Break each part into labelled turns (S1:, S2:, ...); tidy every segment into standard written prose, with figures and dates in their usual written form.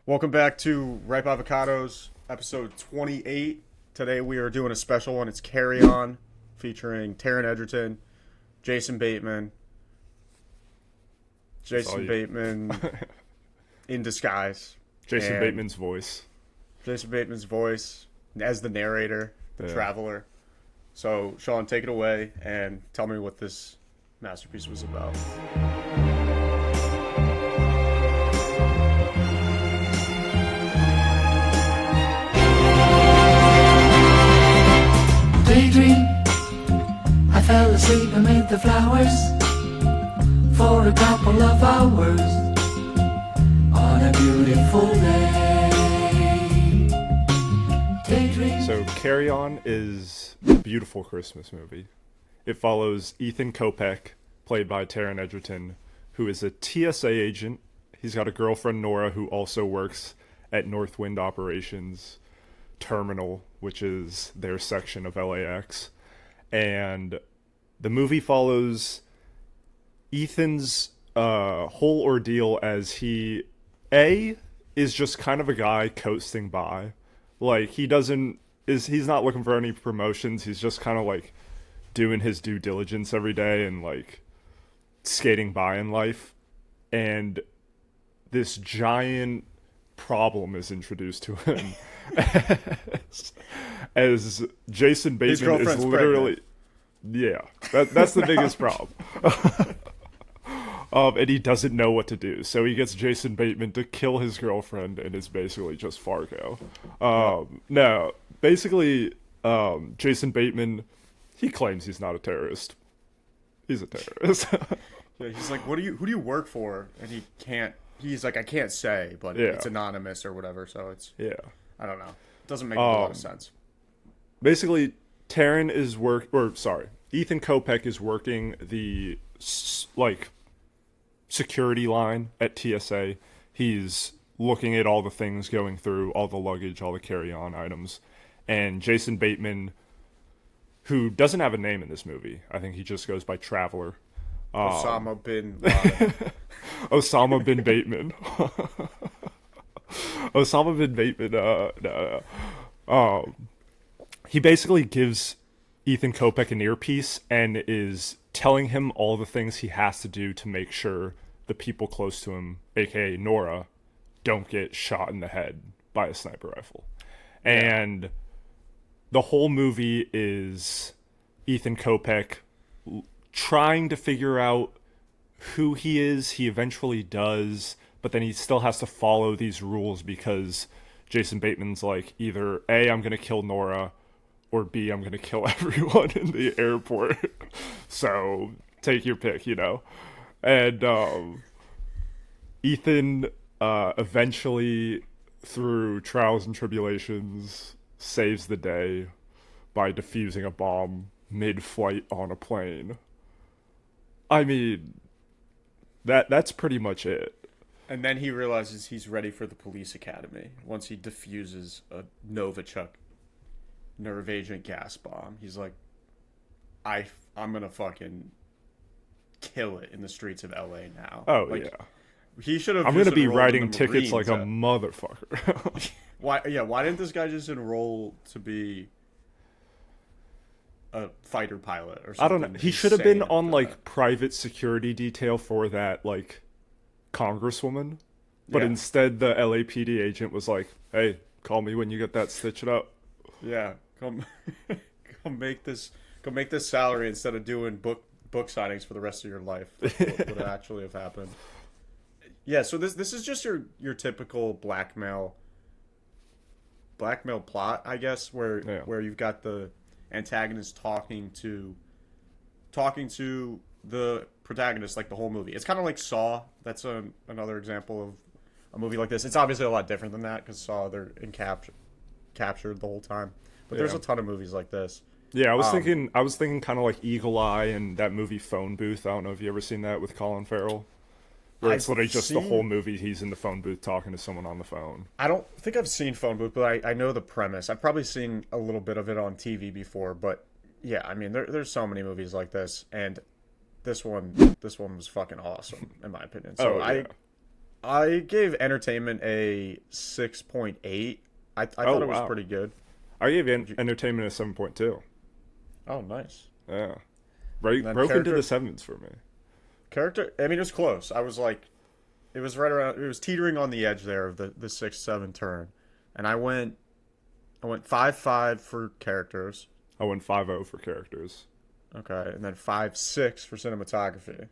S1: Welcome back to Ripe Avocados, episode 28. Today we are doing a special one. It's Carry On, featuring Taron Egerton, Jason Bateman. Jason Bateman in disguise.
S2: Jason Bateman's voice.
S1: Jason Bateman's voice as the narrator, the traveler. So, Sean, take it away and tell me what this masterpiece was about.
S3: Daydream, I fell asleep amid the flowers for a couple of hours on a beautiful day. Daydream.
S2: So Carry On is a beautiful Christmas movie. It follows Ethan Kopech, played by Taron Egerton, who is a TSA agent. He's got a girlfriend, Nora, who also works at Northwind Operations Terminal, which is their section of LAX. And the movie follows Ethan's whole ordeal as he is just kind of a guy coasting by. Like, he's not looking for any promotions. He's just kind of like doing his due diligence every day and like skating by in life. And this giant problem is introduced to him as Jason Bateman is literally that's the biggest problem. And he doesn't know what to do, so he gets Jason Bateman to kill his girlfriend, and it's basically just Fargo. Jason Bateman, he claims he's not a terrorist. He's a terrorist.
S1: Yeah, he's like, who do you work for? And he's like, I can't say, but it's anonymous or whatever, so it's...
S2: Yeah.
S1: I don't know. It doesn't make a lot of sense.
S2: Basically, Ethan Kopech is working the, security line at TSA. He's looking at all the things going through, all the luggage, all the carry-on items. And Jason Bateman, who doesn't have a name in this movie, I think he just goes by Traveler.
S1: Osama bin Laden.
S2: Osama bin Bateman. Osama bin Bateman. He basically gives Ethan Kopech an earpiece and is telling him all the things he has to do to make sure the people close to him, aka Nora, don't get shot in the head by a sniper rifle. And the whole movie is Ethan Kopech trying to figure out who he is. He eventually does, but then he still has to follow these rules because Jason Bateman's like, either A, I'm going to kill Nora, or B, I'm going to kill everyone in the airport. So take your pick, you know. And Ethan eventually, through trials and tribulations, saves the day by defusing a bomb mid-flight on a plane. I mean, that's pretty much it.
S1: And then he realizes he's ready for the police academy once he defuses a Novichok nerve agent gas bomb. He's like, I'm gonna fucking kill it in the streets of LA now.
S2: Oh,
S1: like,
S2: yeah.
S1: He should have.
S2: I'm gonna be writing tickets like a motherfucker.
S1: Why didn't this guy just enroll to be a fighter pilot or something?
S2: I don't know. He should have been on like private security detail for that like congresswoman, but instead the LAPD agent was like, "Hey, call me when you get that stitched up."
S1: Yeah, come make this salary instead of doing book signings for the rest of your life. What would actually have happened? Yeah, so this is just your typical blackmail plot, I guess, where you've got the antagonist talking to the protagonist like the whole movie. It's kind of like Saw. That's another example of a movie like this. It's obviously a lot different than that because Saw, they're captured the whole time. But there's a ton of movies like this.
S2: Yeah, I was thinking kind of like Eagle Eye and that movie Phone Booth. I don't know if you ever seen that with Colin Farrell. Where it's literally just the whole movie he's in the phone booth talking to someone on the phone.
S1: I don't think I've seen Phone Booth, but I know the premise. I've probably seen a little bit of it on TV before, but yeah, I mean there's so many movies like this, and this one was fucking awesome in my opinion. So I gave Entertainment a 6.8. I thought it was pretty good.
S2: I gave Entertainment a 7.2.
S1: Oh, nice.
S2: Yeah. Right,
S1: then
S2: broke into
S1: character-
S2: the sevens for me.
S1: Character, I mean, it was close. I was like, it was right around, it was teetering on the edge there of the 6-7 turn. And I went 5-5 for characters.
S2: I went 5-0 for characters.
S1: Okay, and then 5-6 for cinematography.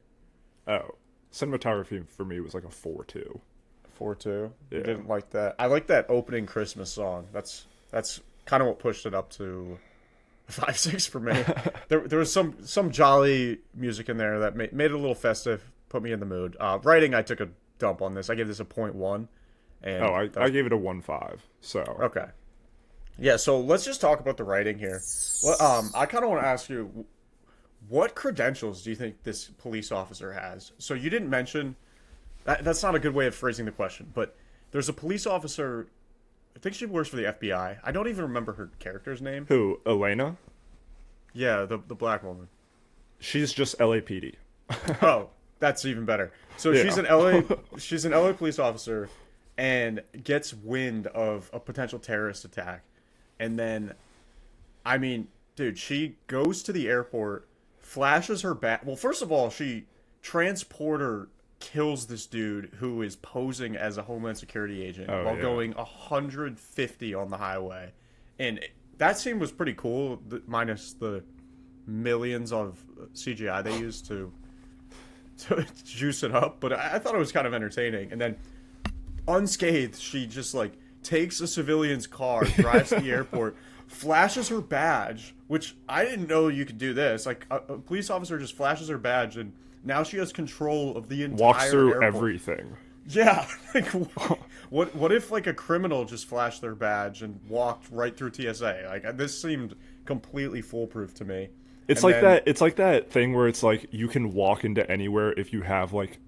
S2: Oh. Cinematography for me was like a 4-2.
S1: 4-2.
S2: Yeah.
S1: You didn't like that. I like that opening Christmas song. That's kind of what pushed it up to 5-6 for me. there was some jolly music in there that made it a little festive, put me in the mood. Writing, I took a dump on this. I gave this a 0.1. And
S2: I gave it a 1-5. So
S1: okay. Yeah, so let's just talk about the writing here. Well, I kind of want to ask you, what credentials do you think this police officer has? So you didn't mention, that's not a good way of phrasing the question, but there's a police officer, I think she works for the FBI. I don't even remember her character's name.
S2: who? Elena?
S1: Yeah, the black woman.
S2: She's just LAPD.
S1: Oh, that's even better. So
S2: Yeah.
S1: she's an LA police officer and gets wind of a potential terrorist attack. And then, I mean, dude, she goes to the airport, flashes her bat. Well, first of all, she transporter kills this dude who is posing as a Homeland Security agent while going 150 on the highway. And that scene was pretty cool, minus the millions of CGI they used to juice it up. But I thought it was kind of entertaining. And then, unscathed, she just like takes a civilian's car, drives to the airport, flashes her badge, which I didn't know you could do this. Like a police officer just flashes her badge, and now she has control of the entire
S2: Walks through
S1: airport.
S2: everything.
S1: Yeah, like what if like a criminal just flashed their badge and walked right through TSA? Like this seemed completely foolproof to me.
S2: It's
S1: And
S2: like
S1: then-
S2: that. It's like that thing where it's like you can walk into anywhere if you have like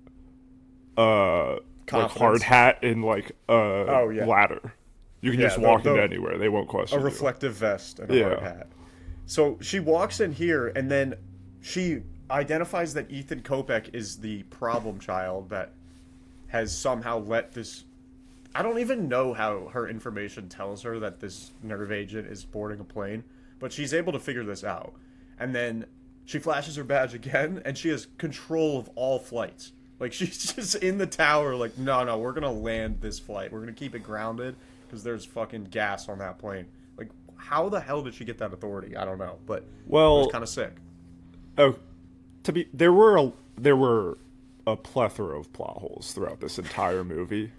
S2: hard
S1: Confidence.
S2: hat and like ladder. You can just walk into anywhere; they won't question
S1: a
S2: you.
S1: reflective vest and a hard hat. So she walks in here, and then she identifies that Ethan Kopech is the problem child that has somehow let this. I don't even know how her information tells her that this nerve agent is boarding a plane, but she's able to figure this out. And then she flashes her badge again, and she has control of all flights. Like, she's just in the tower, like, no, we're going to land this flight. We're going to keep it grounded because there's fucking gas on that plane. Like, how the hell did she get that authority? I don't know, but it was kind of sick.
S2: Oh, there were a plethora of plot holes throughout this entire movie.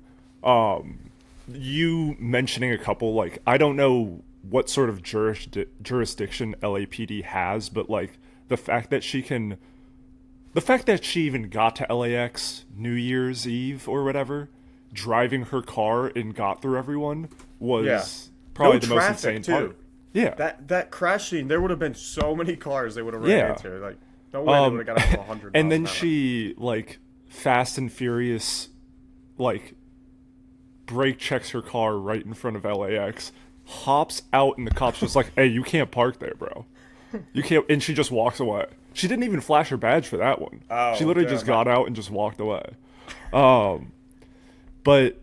S2: You mentioning a couple, like, I don't know what sort of jurisdiction LAPD has, but like the fact that she even got to LAX New Year's Eve or whatever, driving her car and got through everyone was probably the most insane part. Yeah.
S1: That crash scene, there would have been so many cars they would have ran into. Like, no way they would have got up to 100
S2: And then
S1: miles an hour.
S2: she, like, Fast and Furious, like, brake checks her car right in front of LAX, hops out, and the cop's just like, hey, you can't park there, bro. You can't. And she just walks away. She didn't even flash her badge for that one.
S1: Oh,
S2: she literally just got out and just walked away. But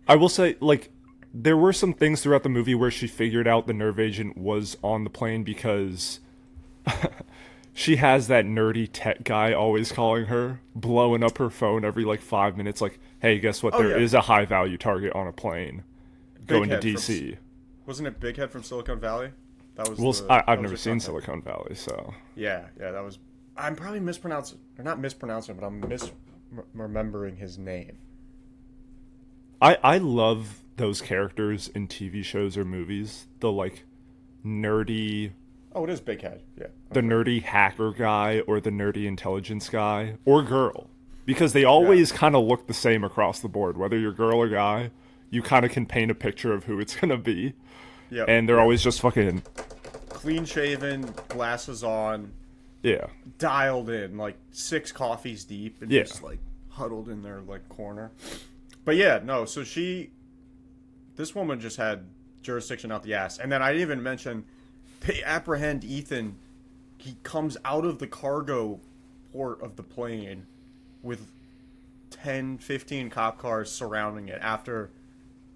S2: I will say, like, there were some things throughout the movie where she figured out the nerve agent was on the plane because she has that nerdy tech guy always calling her, blowing up her phone every, like, 5 minutes, like, hey, guess what? There is a high-value target on a plane going to D.C.
S1: Wasn't it Big Head from Silicon Valley? That was.
S2: Well, I've never seen
S1: content.
S2: Silicon Valley, so.
S1: Yeah, that was. I'm probably mispronouncing, or not mispronouncing, but I'm misremembering his name.
S2: I love those characters in TV shows or movies. The, like, nerdy.
S1: Oh, it is Big Head. Yeah.
S2: The nerdy hacker guy or the nerdy intelligence guy or girl, because they always kind of look the same across the board. Whether you're girl or guy, you kind of can paint a picture of who it's gonna be.
S1: Yeah.
S2: And they're always just fucking
S1: clean shaven, glasses on, dialed in, like 6 coffees deep, and just like huddled in their like corner. But so this woman just had jurisdiction out the ass. And then I didn't even mention, they apprehend Ethan. He comes out of the cargo port of the plane with 10, 15 cop cars surrounding it after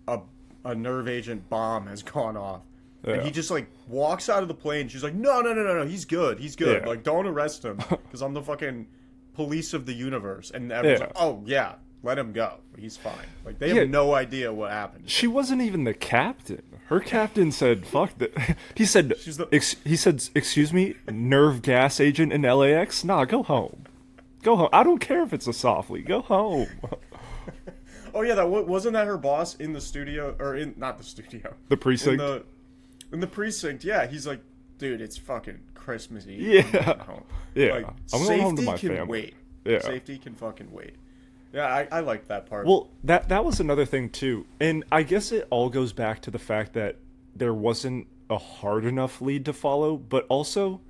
S1: a nerve agent bomb has gone off.
S2: Yeah.
S1: And he just, like, walks out of the plane. She's like, no, he's good.
S2: Yeah.
S1: Like, don't arrest him because I'm the fucking police of the universe. And everyone's like, oh, yeah, let him go. He's fine. Like, they have no idea what happened.
S2: She wasn't even the captain. Her captain said, fuck that. He said, excuse me, nerve gas agent in LAX? Nah, go home. Go home. I don't care if it's a softly. Go home.
S1: Oh, yeah, wasn't that her boss in the studio? Or not the studio.
S2: The precinct?
S1: In the precinct, yeah. He's like, dude, it's fucking Christmas Eve.
S2: Yeah. Yeah.
S1: Like,
S2: I'm going home to my
S1: safety can
S2: family.
S1: wait.
S2: Yeah.
S1: Safety can fucking wait. Yeah, I like that part.
S2: Well, that was another thing, too. And I guess it all goes back to the fact that there wasn't a hard enough lead to follow. But also,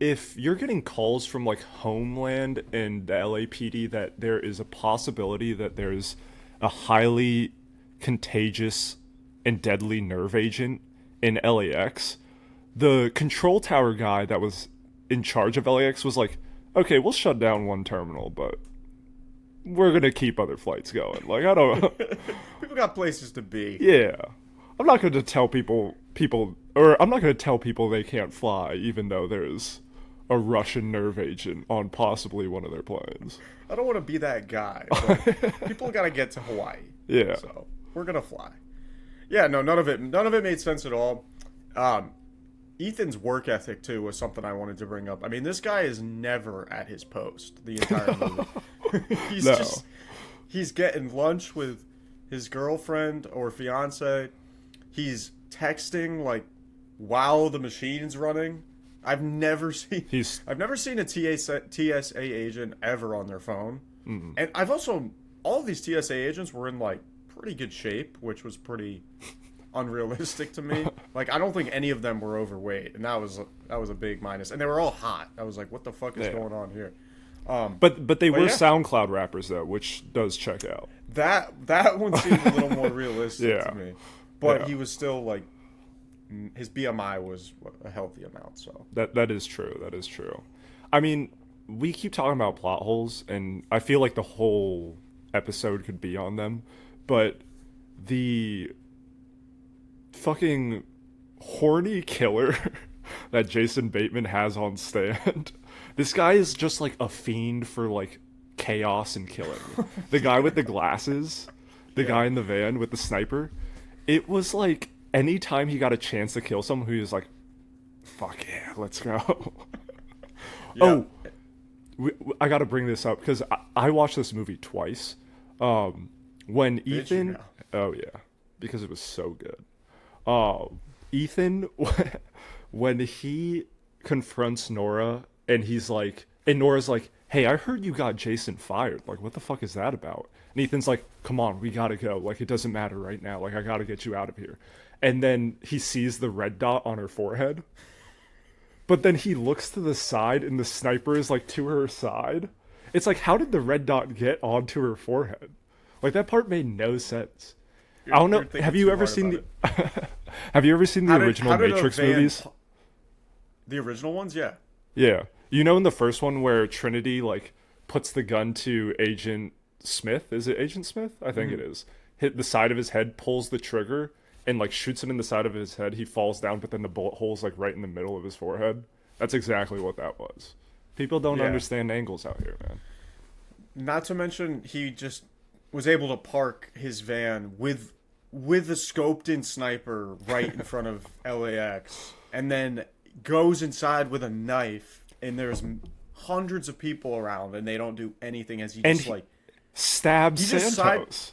S2: if you're getting calls from, like, Homeland and the LAPD that there is a possibility that there's a highly contagious and deadly nerve agent in LAX, the control tower guy that was in charge of LAX was like, okay, we'll shut down one terminal, but we're going to keep other flights going. Like, I don't know.
S1: People got places to be.
S2: Yeah. I'm not going to tell people, or I'm not going to tell people they can't fly, even though there's a Russian nerve agent on possibly one of their planes.
S1: I don't want to be that guy, but people got to get to Hawaii.
S2: Yeah.
S1: So we're going to fly. Yeah, no, none of it made sense at all. Ethan's work ethic, too, was something I wanted to bring up. I mean, this guy is never at his post the entire movie. He's getting lunch with his girlfriend or fiance. He's texting, like, while the machine's running. I've never seen a TSA agent ever on their phone.
S2: Mm-hmm.
S1: And I've also, all of these TSA agents were in, like, pretty good shape, which was pretty unrealistic to me. Like, I don't think any of them were overweight, and that was a big minus. And they were all hot. I was like, what the fuck is going on here?
S2: But they were SoundCloud rappers, though, which does check out.
S1: That one seemed a little more realistic
S2: Yeah.
S1: to me. But he was still, like, his BMI was a healthy amount, so.
S2: That is true. That is true. I mean, we keep talking about plot holes, and I feel like the whole episode could be on them, but the fucking horny killer that Jason Bateman has on stand, this guy is just like a fiend for like chaos and killing. The guy with the glasses, the guy in the van with the sniper, it was like anytime he got a chance to kill someone, he was like, fuck yeah, let's go.
S1: Yeah.
S2: I gotta bring this up because I watched this movie twice. When Ethan, oh yeah, because it was so good. Ethan, when he confronts Nora and he's like, and Nora's like, hey, I heard you got Jason fired. Like, what the fuck is that about? And Ethan's like, come on, we gotta go. Like, it doesn't matter right now. Like, I gotta get you out of here. And then he sees the red dot on her forehead. But then he looks to the side and the sniper is like to her side. It's like, how did the red dot get onto her forehead? Like, that part made no sense. I don't know. Have you ever seen the Have you ever seen the original Matrix movies?
S1: The original ones, yeah.
S2: Yeah. You know in the first one where Trinity like puts the gun to Agent Smith? Is it Agent Smith? I think it is. Hit the side of his head, pulls the trigger, and like shoots him in the side of his head. He falls down, but then the bullet hole's like right in the middle of his forehead. That's exactly what that was. People don't understand angles out here, man.
S1: Not to mention, he just was able to park his van with a scoped-in sniper right in front of LAX, and then goes inside with a knife, and there's hundreds of people around, and they don't do anything as he just like
S2: stabs Santos.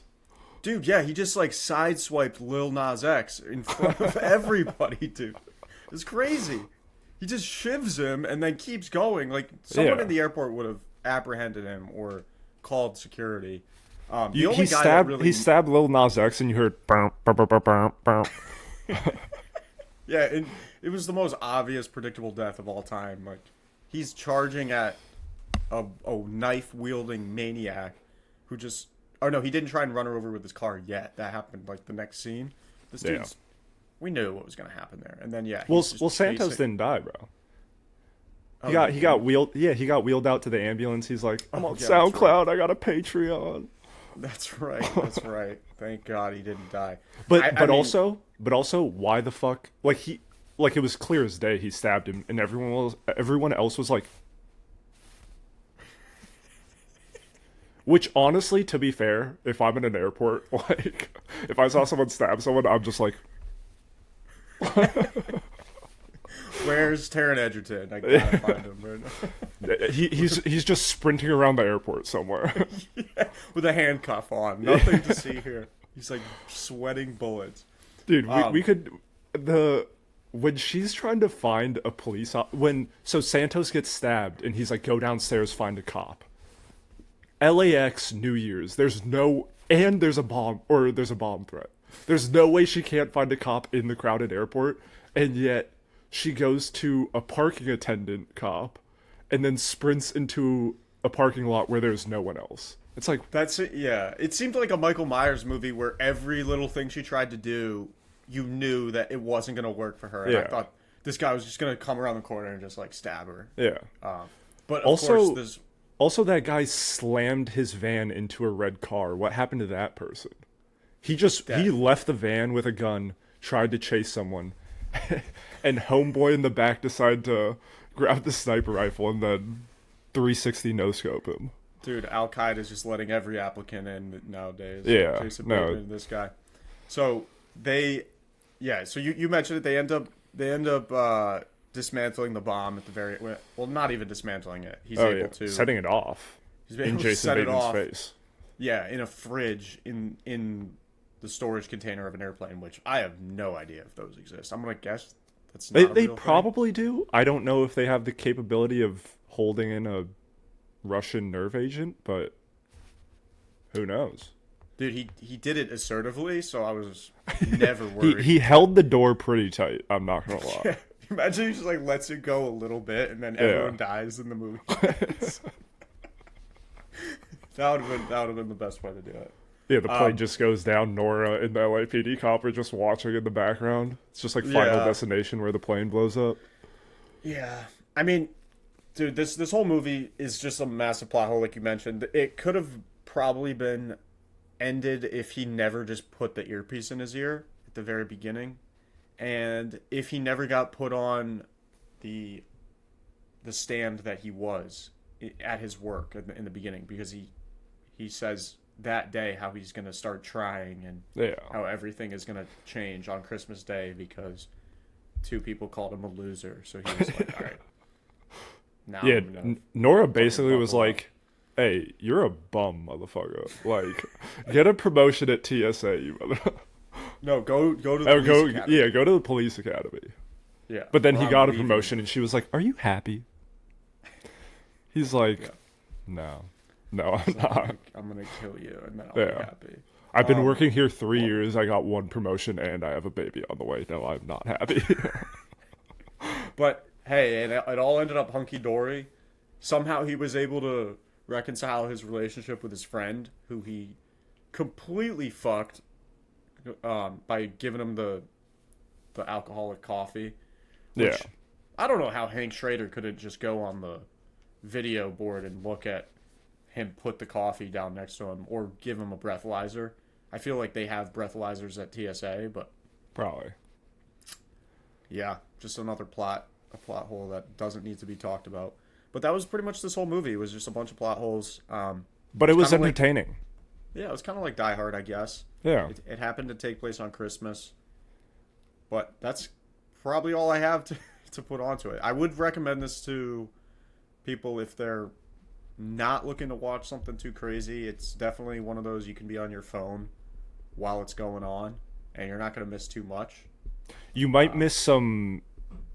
S1: Dude, yeah, he just like sideswiped Lil Nas X in front of everybody, dude. It's crazy. He just shivs him and then keeps going. Like, someone in the airport would have apprehended him or called security.
S2: He stabbed Lil Nas X, and you heard bum, bum, bum, bum, bum, bum.
S1: Yeah, and it was the most obvious, predictable death of all time. Like, he's charging at a knife-wielding maniac who just... Oh, no, he didn't try and run her over with his car yet. That happened, like, the next scene. This dude's... We knew what was going to happen there. And then,
S2: Well, Santos didn't die, bro. He got wheeled out to the ambulance. He's like, I'm on
S1: yeah,
S2: SoundCloud. I got a Patreon.
S1: That's right. That's right. Thank God he didn't die.
S2: But also, why the fuck? Like it was clear as day he stabbed him, and everyone else was like. Which honestly, to be fair, if I'm in an airport, like if I saw someone stab someone, I'm just like.
S1: Where's Taron Egerton? I gotta find him right now.
S2: He's just sprinting around the airport somewhere.
S1: Yeah, with a handcuff on. Nothing to see here. He's like sweating bullets.
S2: Dude, we could when she's trying to find a so Santos gets stabbed and he's like, go downstairs, find a cop. LAX New Year's. There's a bomb threat. There's no way she can't find a cop in the crowded airport, and yet she goes to a parking attendant cop and then sprints into a parking lot where there's no one else. It's like...
S1: That's it, yeah. It seemed like a Michael Myers movie where every little thing she tried to do, you knew that it wasn't going to work for her. And I thought this guy was just going to come around the corner and just, like, stab her.
S2: Yeah.
S1: But, of course, there's...
S2: Also, that guy slammed his van into a red car. What happened to that person? He left the van with a gun, tried to chase someone, and homeboy in the back decided to grab the sniper rifle and then 360 no-scope him.
S1: Dude, Al-Qaeda's just letting every applicant in nowadays.
S2: Yeah,
S1: Jason Bateman, this guy. So so you mentioned it. They end up dismantling the bomb at the very not even dismantling it. He's able to
S2: setting it off.
S1: He's able
S2: in
S1: to
S2: Jason
S1: set
S2: Bateman's
S1: it off.
S2: face.
S1: Yeah, in a fridge in the storage container of an airplane, which I have no idea if those exist. I'm gonna guess that's not
S2: they probably do. I don't know if they have the capability of holding in a Russian nerve agent, but who knows?
S1: Dude, he did it assertively, so I was never worried.
S2: he held the door pretty tight. I'm not gonna lie.
S1: Yeah. Imagine he just like lets it go a little bit, and then everyone dies in the movie. That would have been the best way to do it.
S2: Yeah, the plane just goes down. Nora and the LAPD cop are just watching in the background. It's just like Final Destination where the plane blows up.
S1: Yeah, I mean, dude, this whole movie is just a massive plot hole, like you mentioned. It could have probably been ended if he never just put the earpiece in his ear at the very beginning. And if he never got put on the stand that he was at his work in the beginning, because he says that day how he's going to start trying and how everything is going to change on Christmas Day because two people called him a loser. So he was like, all right. Now
S2: Nora basically was like, hey, you're a bum, motherfucker. Like, get a promotion at TSA, you mother.
S1: No, go to the police academy.
S2: Yeah, go to the police academy.
S1: Yeah.
S2: But then he got a promotion, and she was like, are you happy? He's like, no, I'm not.
S1: I'm going to kill you, and then I'll be happy.
S2: I've been working here 3 years. I got one promotion, and I have a baby on the way. No, I'm not happy.
S1: But, hey, it all ended up hunky-dory. Somehow he was able to reconcile his relationship with his friend, who he completely fucked by giving him the alcoholic coffee. Which, I don't know how Hank Schrader couldn't just go on the video board and look at him put the coffee down next to him or give him a breathalyzer. I feel like they have breathalyzers at TSA, but
S2: probably.
S1: Yeah, just another plot hole that doesn't need to be talked about. But that was pretty much this whole movie. It was just a bunch of plot holes.
S2: But it was entertaining.
S1: It was kind of like Die Hard, I guess.
S2: Yeah.
S1: It happened to take place on Christmas. But that's probably all I have to put onto it. I would recommend this to people if they're not looking to watch something too crazy. It's definitely one of those you can be on your phone while it's going on, and you're not going to miss too much.
S2: You might miss some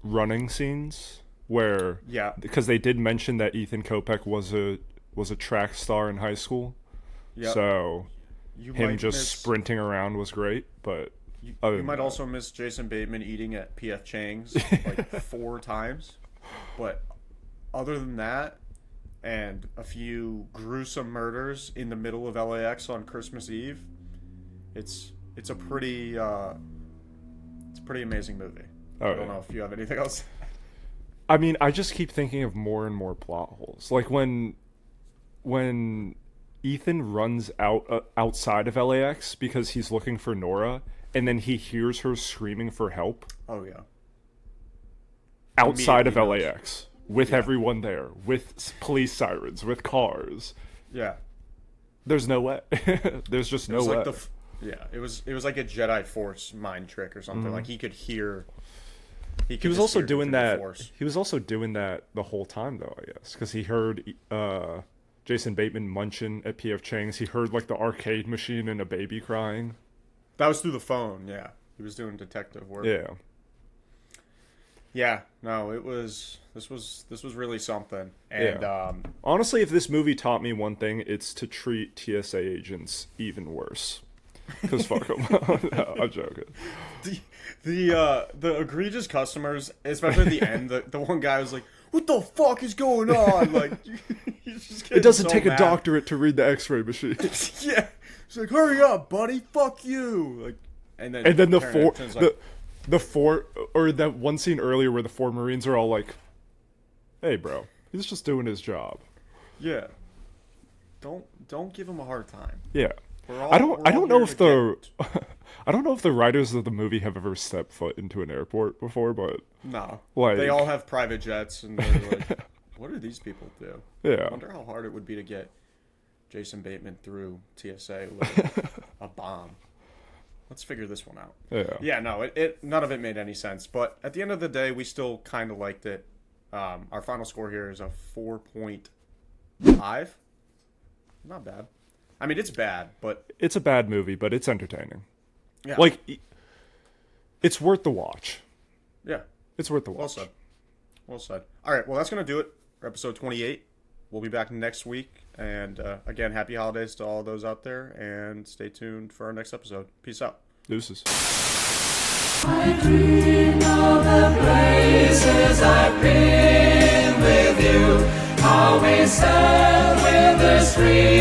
S2: running scenes where, because they did mention that Ethan Kopech was a track star in high school. Yep. So him just sprinting around was great, but
S1: you might also miss Jason Bateman eating at P.F. Chang's like 4 times. But other than that, and a few gruesome murders in the middle of LAX on Christmas Eve, it's a pretty amazing movie. I don't know if you have anything else.
S2: I mean, I just keep thinking of more and more plot holes. Like when Ethan runs outside of LAX because he's looking for Nora, and then he hears her screaming for help.
S1: Oh yeah.
S2: Outside of
S1: Immediately
S2: LAX, with everyone there, with police sirens, with cars.
S1: Yeah.
S2: There's no way. There's just no way.
S1: It was like a Jedi Force mind trick or something. Like he could hear.
S2: He was also doing that. He was also doing that the whole time, though. I guess because he heard Jason Bateman munching at P.F. Chang's. He heard like the arcade machine and a baby crying.
S1: That was through the phone. Yeah, he was doing detective work.
S2: Yeah.
S1: Yeah. No, this was really something. And
S2: honestly, if this movie taught me one thing, it's to treat TSA agents even worse. Because fuck them. No, I'm joking.
S1: The egregious customers, especially at the end, the one guy was like, "What the fuck is going on?" Like, he's just getting
S2: it doesn't
S1: so
S2: take
S1: mad.
S2: a doctorate to read the X-ray machine.
S1: Yeah, he's like, "Hurry up, buddy! Fuck you!" Like, and then
S2: the four or that one scene earlier where the 4 Marines are all like, "Hey, bro, he's just doing his job."
S1: Yeah. Don't give him a hard time.
S2: Yeah. I don't know if the writers of the movie have ever stepped foot into an airport before, but
S1: no,
S2: like,
S1: they all have private jets, and they're like, "What do these people do?"
S2: Yeah,
S1: I wonder how hard it would be to get Jason Bateman through TSA with a bomb. Let's figure this one out.
S2: Yeah,
S1: no, it none of it made any sense, but at the end of the day, we still kind of liked it. Our final score here is a 4.5. Not bad. I mean, it's bad, but
S2: it's a bad movie, but it's entertaining.
S1: Yeah.
S2: Like, it's worth the watch.
S1: Yeah.
S2: It's worth the watch.
S1: Well said. Well said. All right, well, that's going to do it for episode 28. We'll be back next week. And, again, happy holidays to all those out there. And stay tuned for our next episode. Peace out.
S2: Deuces.
S3: I dream of the places I've been with you. Always sad with the street.